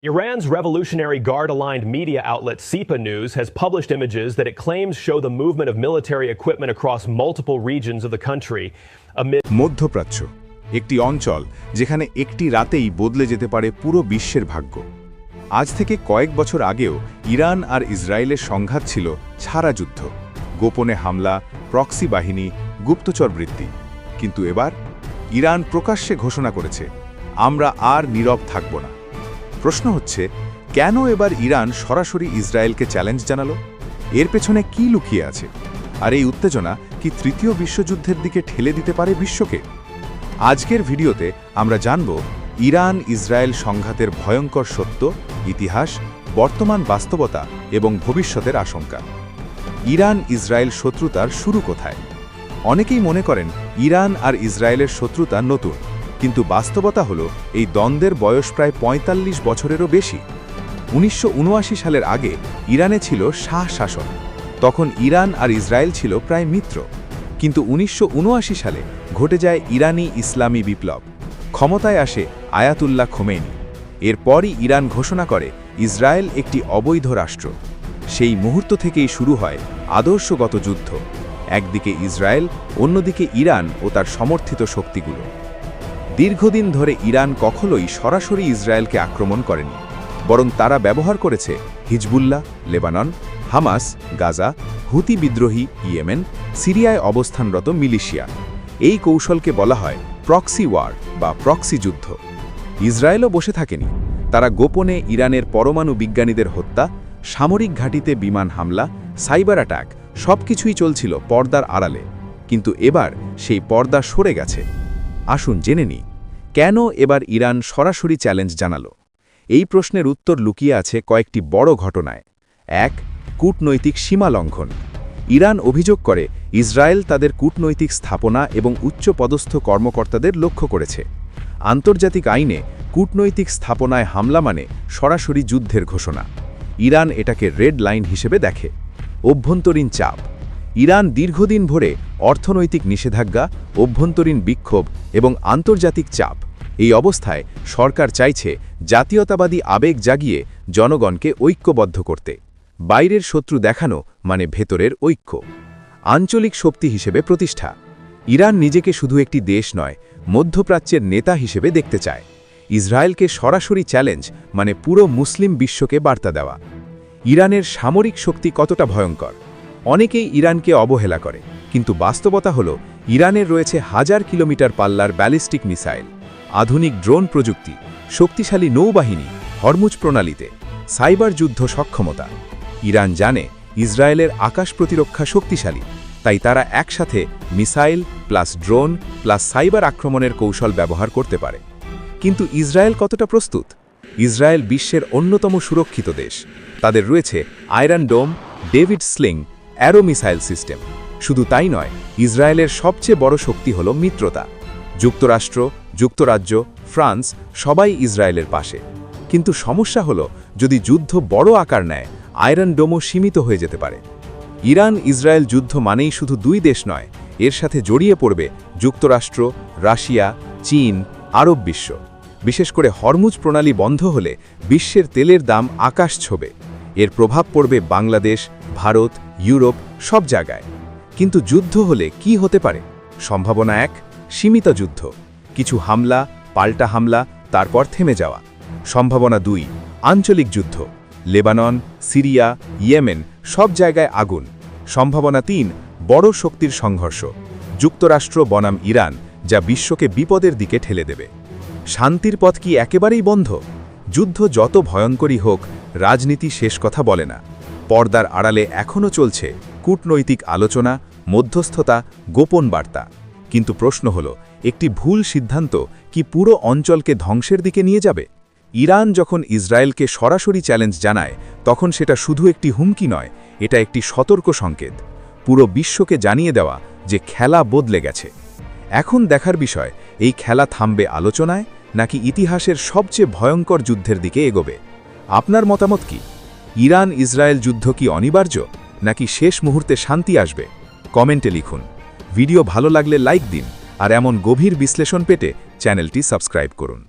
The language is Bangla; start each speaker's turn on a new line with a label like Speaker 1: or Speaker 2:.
Speaker 1: Iran's Revolutionary Guard-aligned media outlet SIPA News has published images that it claims show the movement of military equipment across multiple regions of the country amid
Speaker 2: মধ্যপ্রাচ্য একটি অঞ্চল যেখানে একটি রাতেই বদলে যেতে পারে পুরো বিশ্বের ভাগ্য। আজ থেকে কয়েক বছর আগেও ইরান আর ইসরায়েলের সংঘাত ছিল ছাড়া যুদ্ধ, গোপনে হামলা, প্রক্সি বাহিনী, গুপ্তচর বৃত্তি। কিন্তু এবার ইরান প্রকাশ্যে ঘোষণা করেছে, আমরা আর নীরব থাকব না। প্রশ্ন হচ্ছে, কেন এবার ইরান সরাসরি ইসরায়েলকে চ্যালেঞ্জ জানালো? এর পেছনে কি লুকিয়ে আছে? আর এই উত্তেজনা কি তৃতীয় বিশ্বযুদ্ধের দিকে ঠেলে দিতে পারে বিশ্বকে? আজকের ভিডিওতে আমরা জানব ইরান ইসরায়েল সংঘাতের ভয়ঙ্কর সত্য, ইতিহাস, বর্তমান বাস্তবতা এবং ভবিষ্যতের আশঙ্কা। ইরান ইসরায়েল শত্রুতার শুরু কোথায়? অনেকেই মনে করেন ইরান আর ইসরায়েলের শত্রুতা নতুন, কিন্তু বাস্তবতা হলো এই দ্বন্দ্বের বয়স প্রায় ৪৫ বছরেরও বেশি। ১৯৭৯ সালের আগে ইরানে ছিল শাহ শাসন। তখন ইরান আর ইসরায়েল ছিল প্রায় মিত্র। কিন্তু ১৯৭৯ সালে ঘটে যায় ইরানি ইসলামী বিপ্লব। ক্ষমতায় আসে আয়াতুল্লাহ খোমেনি। এরপরই ইরান ঘোষণা করে ইসরায়েল একটি অবৈধ রাষ্ট্র। সেই মুহূর্ত থেকেই শুরু হয় আদর্শগত যুদ্ধ। একদিকে ইসরায়েল, অন্যদিকে ইরান ও তার সমর্থিত শক্তিগুলো। দীর্ঘদিন ধরে ইরান কখনোই সরাসরি ইসরায়েলকে আক্রমণ করেনি, বরং তারা ব্যবহার করেছে হিজবুল্লাহ, লেবানন, হামাস, গাজা, হুতি বিদ্রোহী ইয়েমেন, সিরিয়ায় অবস্থানরত মিলিশিয়া। এই কৌশলকে বলা হয় প্রক্সি ওয়ার বা প্রক্সি যুদ্ধ। ইসরায়েলও বসে থাকেনি। তারা গোপনে ইরানের পরমাণু বিজ্ঞানীদের হত্যা, সামরিক ঘাঁটিতে বিমান হামলা, সাইবার অ্যাটাক সবকিছুই চলছিল পর্দার আড়ালে। কিন্তু এবার সেই পর্দা সরে গেছে। আসুন জেনে নিই, কেন এবার ইরান সরাসরি চ্যালেঞ্জ জানালো। এই প্রশ্নের উত্তর লুকিয়ে আছে কয়েকটি বড় ঘটনায়। ১. কূটনৈতিক সীমা লঙ্ঘন। ইরান অভিযোগ করে ইসরায়েল তাদের কূটনৈতিক স্থাপনা এবং উচ্চপদস্থ কর্মকর্তাদের লক্ষ্য করেছে। আন্তর্জাতিক আইনে কূটনৈতিক স্থাপনায় হামলা মানে সরাসরি যুদ্ধের ঘোষণা। ইরান এটাকে রেড লাইন হিসেবে দেখে। অভ্যন্তরীণ চাপ। ইরান দীর্ঘদিন ধরে অর্থনৈতিক নিষেধাজ্ঞা, অভ্যন্তরীণ বিক্ষোভ এবং আন্তর্জাতিক চাপ। এই অবস্থায় সরকার চাইছে জাতীয়তাবাদী আবেগ জাগিয়ে জনগণকে ঐক্যবদ্ধ করতে। বাইরের শত্রু দেখানো মানে ভেতরের ঐক্য। আঞ্চলিক শক্তি হিসেবে প্রতিষ্ঠা। ইরান নিজেকে শুধু একটি দেশ নয়, মধ্যপ্রাচ্যের নেতা হিসেবে দেখতে চায়। ইসরায়েলকে সরাসরি চ্যালেঞ্জ মানে পুরো মুসলিম বিশ্বকে বার্তা দেওয়া। ইরানের সামরিক শক্তি কতটা ভয়ঙ্কর? অনেকেই ইরানকে অবহেলা করে, কিন্তু বাস্তবতা হল ইরানের রয়েছে হাজার কিলোমিটার পাল্লার ব্যালিস্টিক মিসাইল, আধুনিক ড্রোন প্রযুক্তি, শক্তিশালী নৌবাহিনী, হরমুজ প্রণালীতে, সাইবার যুদ্ধ সক্ষমতা। ইরান জানে ইসরায়েলের আকাশ প্রতিরক্ষা শক্তিশালী, তাই তারা একসাথে missile plus drone plus cyber আক্রমণের কৌশল ব্যবহার করতে পারে। কিন্তু ইসরায়েল কতটা প্রস্তুত? ইসরায়েল বিশ্বের অন্যতম সুরক্ষিত দেশ। তাদের রয়েছে iron dome, David sling, arrow missile system. শুধু তাই নয়, ইসরায়েলের সবচেয়ে বড় শক্তি হল মিত্রতা। যুক্তরাষ্ট্র, যুক্তরাজ্য, ফ্রান্স সবাই ইসরায়েলের পাশে। কিন্তু সমস্যা হল, যদি যুদ্ধ বড় আকার নেয়, আয়রন ডোমও সীমিত হয়ে যেতে পারে। ইরান ইসরায়েল যুদ্ধ মানেই শুধু দুই দেশ নয়, এর সাথে জড়িয়ে পড়বে যুক্তরাষ্ট্র, রাশিয়া, চীন, আরব বিশ্ব। বিশেষ করে হরমুজ প্রণালী বন্ধ হলে বিশ্বের তেলের দাম আকাশ ছোঁবে। এর প্রভাব পড়বে বাংলাদেশ, ভারত, ইউরোপ সব জায়গায়। কিন্তু যুদ্ধ হলে কি হতে পারে? সম্ভাবনা ১, সীমিত যুদ্ধ, কিছু হামলা, পাল্টা হামলা, তারপর থেমে যাওয়া। সম্ভাবনা ২, আঞ্চলিক যুদ্ধ, লেবানন, সিরিয়া, ইয়েমেন সব জায়গায় আগুন। সম্ভাবনা ৩, বড় শক্তির সংঘর্ষ, যুক্তরাষ্ট্র বনাম ইরান, যা বিশ্বকে বিপদের দিকে ঠেলে দেবে। শান্তির পথ কি একেবারেই বন্ধ? যুদ্ধ যত ভয়ঙ্করই হোক, রাজনীতি শেষ কথা বলে না। পর্দার আড়ালে এখনও চলছে কূটনৈতিক আলোচনা, মধ্যস্থতা, গোপন বার্তা। কিন্তু প্রশ্ন হল, একটি ভুল সিদ্ধান্ত কি পুরো অঞ্চলকে ধ্বংসের দিকে নিয়ে যাবে? ইরান যখন ইসরায়েলকে সরাসরি চ্যালেঞ্জ জানায়, তখন সেটা শুধু একটি হুমকি নয়, এটা একটি সতর্ক সংকেত। পুরো বিশ্বকে জানিয়ে দেওয়া যে খেলা বদলে গেছে। এখন দেখার বিষয়, এই খেলা থামবে আলোচনায় নাকি ইতিহাসের সবচেয়ে ভয়ঙ্কর যুদ্ধের দিকে এগোবে? আপনার মতামত কি? ইরান ইসরায়েল যুদ্ধ কি অনিবার্য, নাকি শেষ মুহূর্তে শান্তি আসবে? কমেন্টে লিখুন। ভিডিও ভালো লাগলে লাইক দিন, আর এমন গভীর বিশ্লেষণ পেতে চ্যানেলটি সাবস্ক্রাইব করুন।